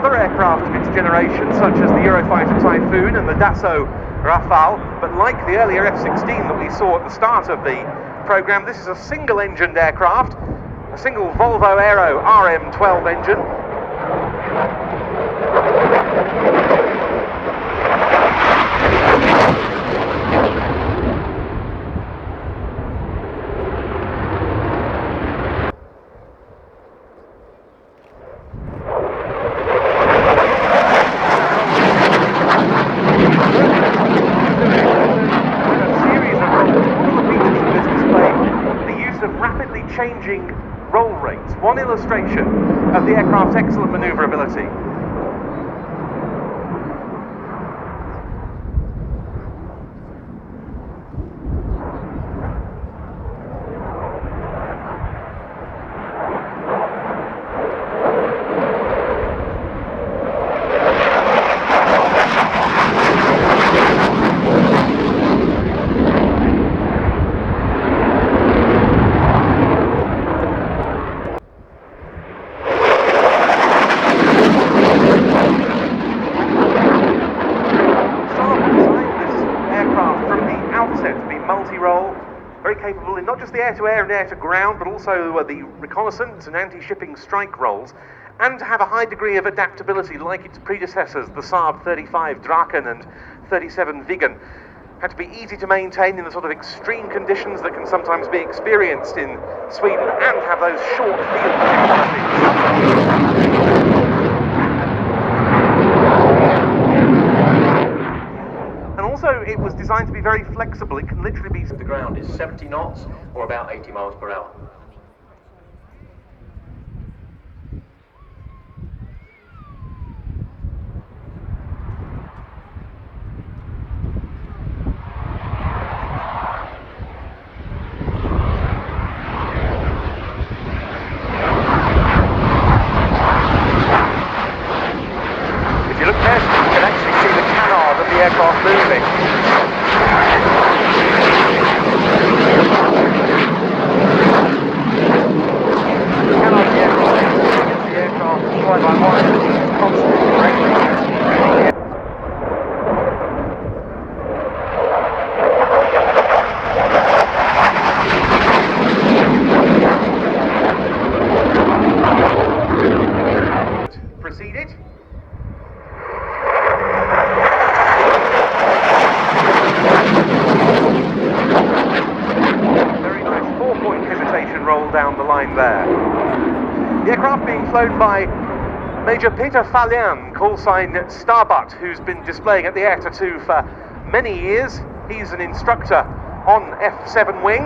other aircraft of its generation, such as the Eurofighter Typhoon and the Dassault Rafale, but like the earlier F-16 that we saw at the start of the programme, this is a single-engined aircraft, a single Volvo Aero RM12 engine. Changing roll rates, one illustration of the aircraft's excellent manoeuvrability. Multi-role, very capable in not just the air-to-air and air-to-ground, but also the reconnaissance and anti-shipping strike roles, and to have a high degree of adaptability like its predecessors, the SAAB 35 Draken and 37 Viggen. Had to be easy to maintain in the sort of extreme conditions that can sometimes be experienced in Sweden, and have those short field capabilities. Also, it was designed to be very flexible. It can literally be... The ground is 70 knots or about 80 miles per hour. If you look carefully, you can actually see the canard of the aircraft moving. The canard of the aircraft one by one, constantly braking. Proceeded. Roll down the line there. The aircraft being flown by Major Peter Fallian, call sign Starbutt, who's been displaying at the Air 2 for many years. He's an instructor on F7 wing.